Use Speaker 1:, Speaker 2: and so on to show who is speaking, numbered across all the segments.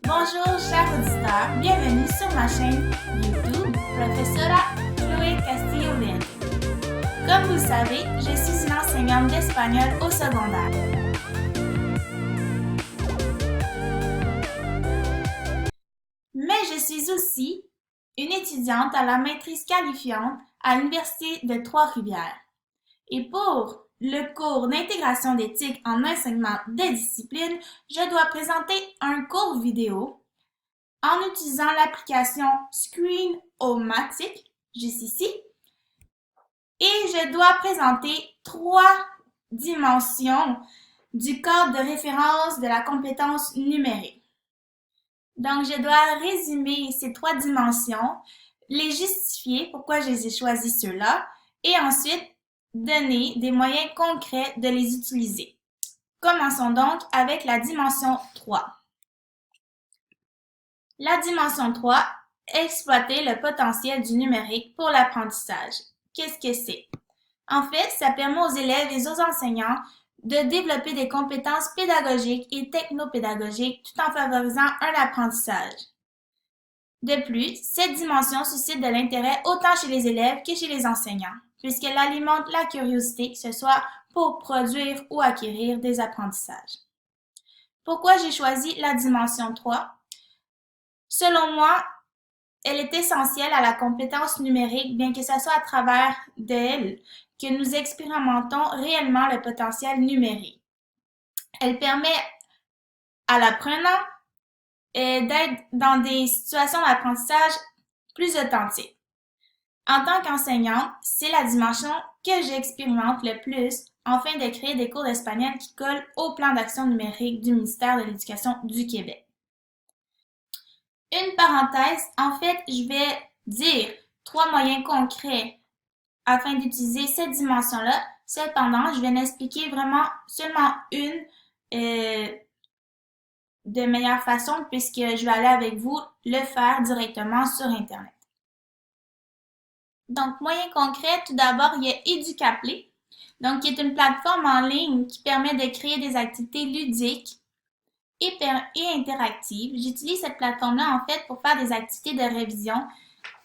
Speaker 1: Bonjour chers auditeurs, bienvenue sur ma chaîne YouTube Professora Chloé Castillo Lente. Comme vous le savez, je suis une enseignante d'espagnol au secondaire. Mais je suis aussi une étudiante à la maîtrise qualifiante à l'Université de Trois-Rivières. Et pour le cours d'intégration d'éthique en enseignement des disciplines, je dois présenter un cours vidéo en utilisant l'application Screen-O-Matic, juste ici, et je dois présenter 3 dimensions du cadre de référence de la compétence numérique. Donc, je dois résumer ces 3 dimensions, les justifier, pourquoi je les ai choisis ceux-là, et ensuite donner des moyens concrets de les utiliser. Commençons donc avec la dimension 3. La dimension 3, exploiter le potentiel du numérique pour l'apprentissage. Qu'est-ce que c'est? En fait, ça permet aux élèves et aux enseignants de développer des compétences pédagogiques et technopédagogiques tout en favorisant un apprentissage. De plus, cette dimension suscite de l'intérêt autant chez les élèves que chez les enseignants, puisqu'elle alimente la curiosité, que ce soit pour produire ou acquérir des apprentissages. Pourquoi j'ai choisi la dimension 3? Selon moi, elle est essentielle à la compétence numérique, bien que ce soit à travers d'elle que nous expérimentons réellement le potentiel numérique. Elle permet à l'apprenant d'être dans des situations d'apprentissage plus authentiques. En tant qu'enseignante, c'est la dimension que j'expérimente le plus afin de créer des cours d'espagnol qui collent au plan d'action numérique du ministère de l'Éducation du Québec. Une parenthèse, en fait, je vais dire 3 moyens concrets afin d'utiliser cette dimension-là. Cependant, je vais en expliquer vraiment seulement une de meilleure façon puisque je vais aller avec vous le faire directement sur Internet. Donc, moyen concret, tout d'abord, il y a Educaply, donc qui est une plateforme en ligne qui permet de créer des activités ludiques et interactives. J'utilise cette plateforme-là en fait pour faire des activités de révision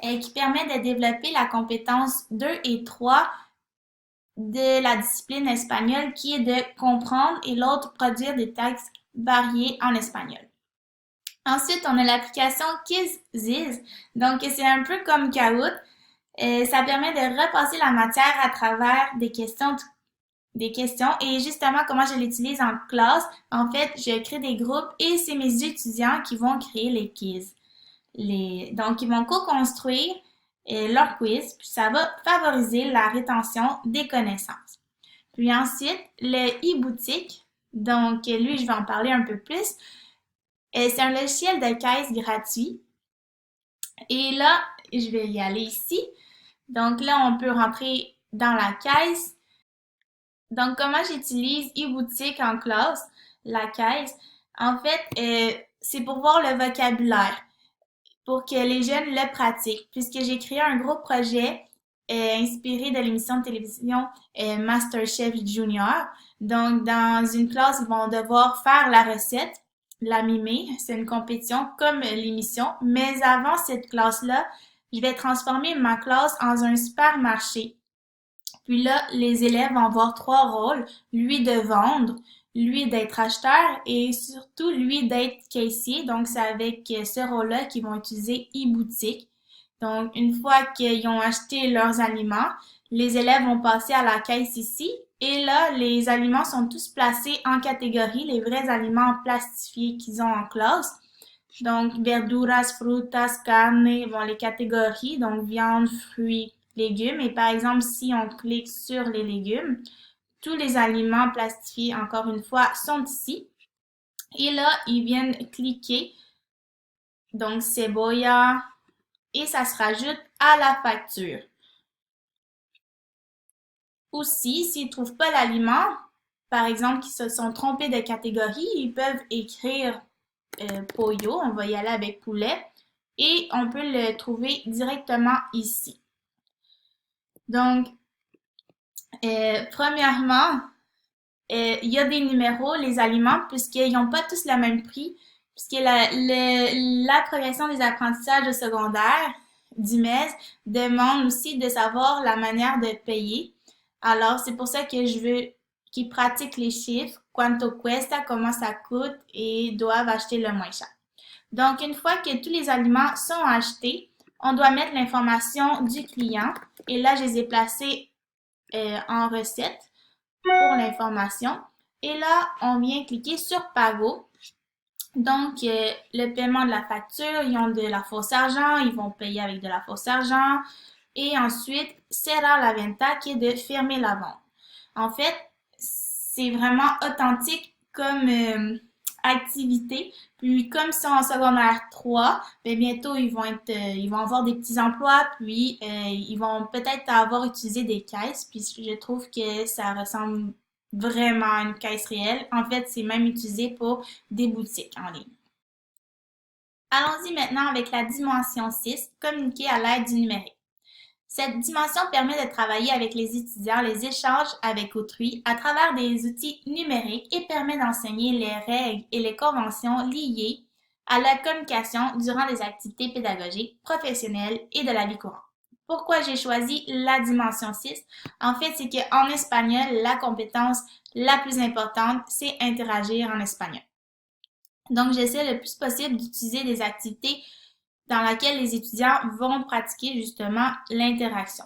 Speaker 1: qui permet de développer la compétence 2 et 3 de la discipline espagnole qui est de comprendre et l'autre produire des textes variés en espagnol. Ensuite, on a l'application Quizzes, donc c'est un peu comme Kahoot. Ça permet de repasser la matière à travers des questions et justement comment je l'utilise en classe. En fait, je crée des groupes et c'est mes étudiants qui vont créer les quiz. Donc, ils vont co-construire leur quiz, puis ça va favoriser la rétention des connaissances. Puis ensuite, le e-boutique, donc lui, je vais en parler un peu plus. C'est un logiciel de caisse gratuit. Et là, je vais y aller ici. Donc là, on peut rentrer dans la caisse. Donc, comment j'utilise e-boutique en classe, la caisse? En fait, c'est pour voir le vocabulaire, pour que les jeunes le pratiquent, puisque j'ai créé un gros projet inspiré de l'émission de télévision MasterChef Junior. Donc, dans une classe, ils vont devoir faire la recette, la mimer. C'est une compétition comme l'émission. Mais avant cette classe-là, je vais transformer ma classe en un supermarché. Puis là, les élèves vont avoir 3 rôles. Lui de vendre, lui d'être acheteur et surtout lui d'être caissier. Donc, c'est avec ce rôle-là qu'ils vont utiliser e-boutique. Donc, une fois qu'ils ont acheté leurs aliments, les élèves vont passer à la caisse ici. Et là, les aliments sont tous placés en catégories, les vrais aliments plastifiés qu'ils ont en classe. Donc, verduras, frutas, carne, bon, les catégories, donc viande, fruits, légumes. Et par exemple, si on clique sur les légumes, tous les aliments plastifiés, encore une fois, sont ici. Et là, ils viennent cliquer, donc cebolla, et ça se rajoute à la facture. Aussi, s'ils ne trouvent pas l'aliment, par exemple, qu'ils se sont trompés de catégorie, ils peuvent écrire pollo, on va y aller avec poulet, et on peut le trouver directement ici. Donc, premièrement, il y a des numéros, les aliments, puisqu'ils n'ont pas tous le même prix. puisque la progression des apprentissages au secondaire du MES demande aussi de savoir la manière de payer. Alors, c'est pour ça que je veux qu'ils pratiquent les chiffres, quanto cuesta, comment ça coûte et doivent acheter le moins cher. Donc, une fois que tous les aliments sont achetés, on doit mettre l'information du client. Et là, je les ai placés en recette pour l'information. Et là, on vient cliquer sur Pago. Donc, le paiement de la facture, ils ont de la fausse argent, ils vont payer avec de la fausse argent. Et ensuite, cerrar la venta, qui est de fermer la vente. En fait, c'est vraiment authentique comme activité. Puis, comme ils sont en secondaire 3, bien, bientôt, ils vont avoir des petits emplois, puis ils vont peut-être avoir utilisé des caisses. Puis, je trouve que ça ressemble vraiment à une caisse réelle. En fait, c'est même utilisé pour des boutiques en ligne. Allons-y maintenant avec la dimension 6, communiquer à l'aide du numérique. Cette dimension permet de travailler avec les étudiants les échanges avec autrui à travers des outils numériques et permet d'enseigner les règles et les conventions liées à la communication durant les activités pédagogiques, professionnelles et de la vie courante. Pourquoi j'ai choisi la dimension 6? En fait, c'est qu'en espagnol, la compétence la plus importante, c'est interagir en espagnol. Donc, j'essaie le plus possible d'utiliser des activités dans lesquelles les étudiants vont pratiquer justement l'interaction.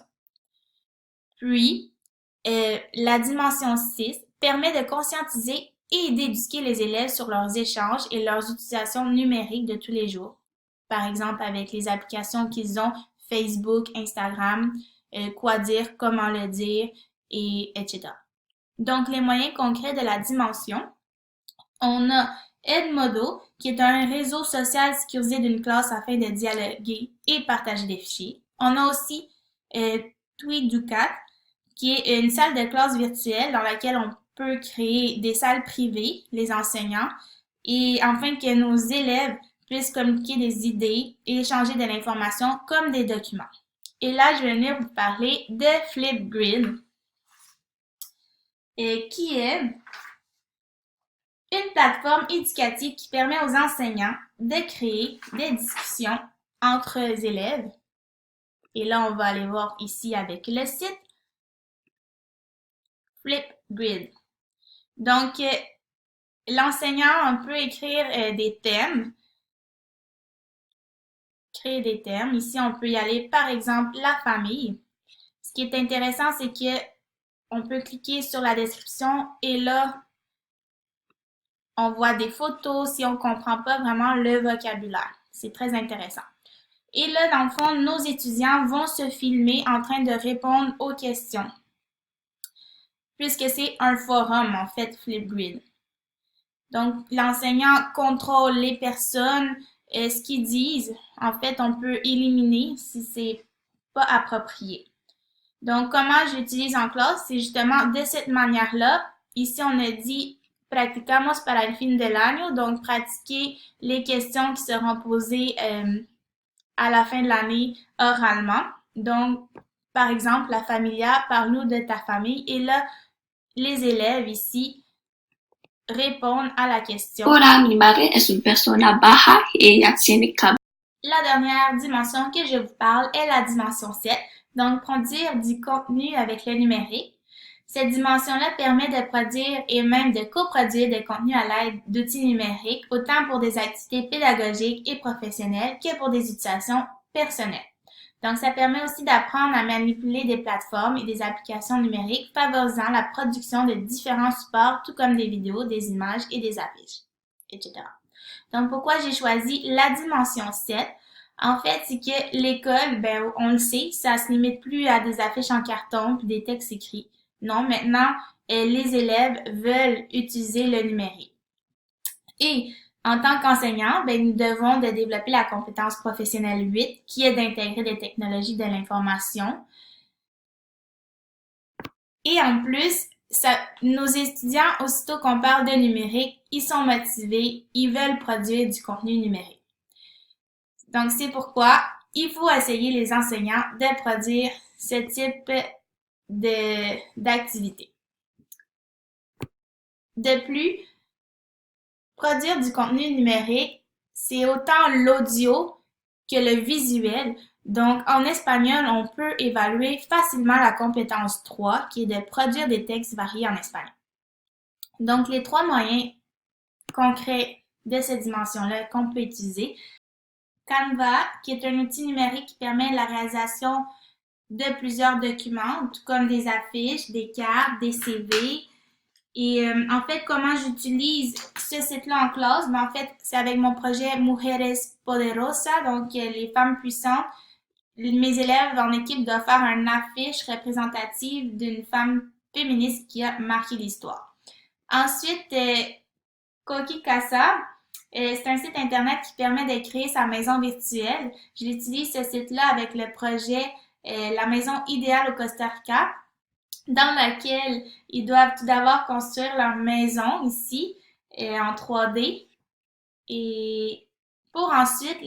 Speaker 1: Puis, la dimension 6 permet de conscientiser et d'éduquer les élèves sur leurs échanges et leurs utilisations numériques de tous les jours. Par exemple, avec les applications qu'ils ont, Facebook, Instagram, quoi dire, comment le dire, et etc. Donc, les moyens concrets de la dimension, on a Edmodo, qui est un réseau social sécurisé d'une classe afin de dialoguer et partager des fichiers. On a aussi Tweeducat, qui est une salle de classe virtuelle dans laquelle on peut créer des salles privées, les enseignants, et afin que nos élèves puissent communiquer des idées et échanger de l'information comme des documents. Et là, je vais venir vous parler de Flipgrid, qui est une plateforme éducative qui permet aux enseignants de créer des discussions entre élèves. Et là, on va aller voir ici avec le site Flipgrid. Donc, l'enseignant, on peut écrire des thèmes, créer des thèmes. Ici, on peut y aller, par exemple, la famille. Ce qui est intéressant, c'est que on peut cliquer sur la description et là, on voit des photos si on ne comprend pas vraiment le vocabulaire. C'est très intéressant. Et là, dans le fond, nos étudiants vont se filmer en train de répondre aux questions, puisque c'est un forum, en fait, Flipgrid. Donc, l'enseignant contrôle les personnes, ce qu'ils disent. En fait, on peut éliminer si c'est pas approprié. Donc, comment j'utilise en classe? C'est justement de cette manière-là. Ici, on a dit practicamos para el fin del año, donc pratiquer les questions qui seront posées à la fin de l'année oralement. Donc, par exemple, la familia, parle-nous de ta famille. Et là, les élèves ici répondent à la question.
Speaker 2: Ora mi madre es una persona baja y ella tiene cabello.
Speaker 1: La dernière dimension que je vous parle est la dimension 7, donc produire du contenu avec le numérique. Cette dimension-là permet de produire et même de coproduire des contenus à l'aide d'outils numériques, autant pour des activités pédagogiques et professionnelles que pour des utilisations personnelles. Donc, ça permet aussi d'apprendre à manipuler des plateformes et des applications numériques, favorisant la production de différents supports, tout comme des vidéos, des images et des affiches, etc. Donc, pourquoi j'ai choisi la dimension 7? En fait, c'est que l'école, ben, on le sait, ça se limite plus à des affiches en carton puis des textes écrits. Non, maintenant, les élèves veulent utiliser le numérique. Et en tant qu'enseignant, ben, nous devons de développer la compétence professionnelle 8, qui est d'intégrer des technologies de l'information. Et en plus, nos étudiants, aussitôt qu'on parle de numérique, ils sont motivés, ils veulent produire du contenu numérique. Donc, c'est pourquoi il faut essayer les enseignants de produire ce type d'activité. De plus, produire du contenu numérique c'est autant l'audio que le visuel. Donc, en espagnol, on peut évaluer facilement la compétence 3, qui est de produire des textes variés en espagnol. Donc, les 3 moyens concrets de cette dimension-là qu'on peut utiliser. Canva, qui est un outil numérique qui permet la réalisation de plusieurs documents, tout comme des affiches, des cartes, des CV. Et en fait, comment j'utilise ce site-là en classe? En fait, c'est avec mon projet Mujeres Poderosas, donc les femmes puissantes. Mes élèves en équipe doivent faire une affiche représentative d'une femme féministe qui a marqué l'histoire. Ensuite, Koki Casa, c'est un site internet qui permet de créer sa maison virtuelle. J'utilise ce site-là avec le projet La maison idéale au Costa Rica, dans laquelle ils doivent tout d'abord construire leur maison ici en 3D et pour ensuite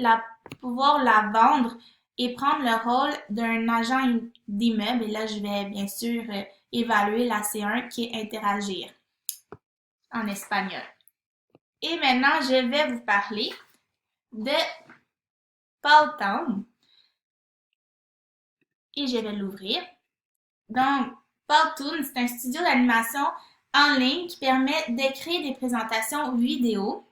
Speaker 1: pouvoir la vendre et prendre le rôle d'un agent d'immeuble. Et là, je vais bien sûr évaluer la C1 qui est interagir en espagnol. Et maintenant, je vais vous parler de Powtown. Et je vais l'ouvrir. Donc, Powtoon, c'est un studio d'animation en ligne qui permet de créer des présentations vidéo,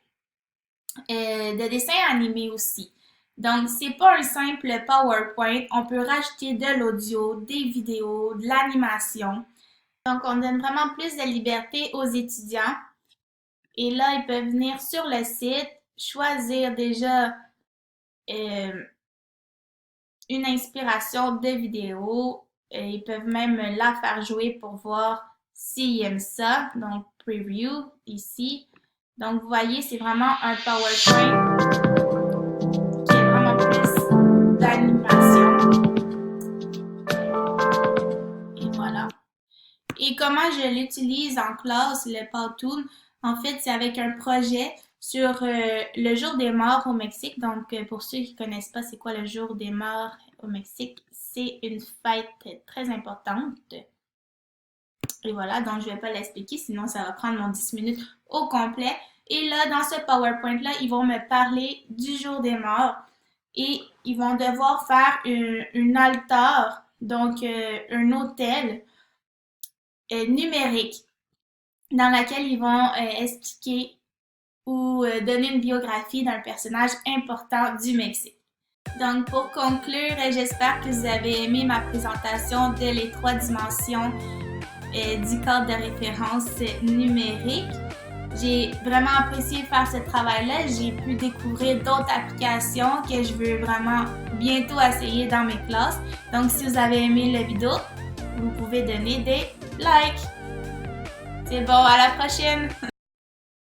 Speaker 1: de dessins animés aussi. Donc, c'est pas un simple PowerPoint. On peut rajouter de l'audio, des vidéos, de l'animation. Donc, on donne vraiment plus de liberté aux étudiants. Et là, ils peuvent venir sur le site, choisir déjà une inspiration de vidéo. Ils peuvent même la faire jouer pour voir s'ils aiment ça. Donc, preview ici. Donc, vous voyez, c'est vraiment un PowerPoint qui est vraiment plus d'animation. Et voilà. Et comment je l'utilise en classe, le Powtoon? En fait, c'est avec un projet sur le jour des morts au Mexique. Donc, pour ceux qui ne connaissent pas c'est quoi le jour des morts au Mexique, c'est une fête très importante. Et voilà, donc je ne vais pas l'expliquer, sinon ça va prendre mon 10 minutes au complet. Et là, dans ce PowerPoint-là, ils vont me parler du jour des morts et ils vont devoir faire une altar, donc un autel numérique dans laquelle ils vont expliquer ou donner une biographie d'un personnage important du Mexique. Donc, pour conclure, j'espère que vous avez aimé ma présentation de les 3 dimensions du cadre de référence numérique. J'ai vraiment apprécié faire ce travail-là. J'ai pu découvrir d'autres applications que je veux vraiment bientôt essayer dans mes classes. Donc, si vous avez aimé la vidéo, vous pouvez donner des likes. C'est bon, à la prochaine!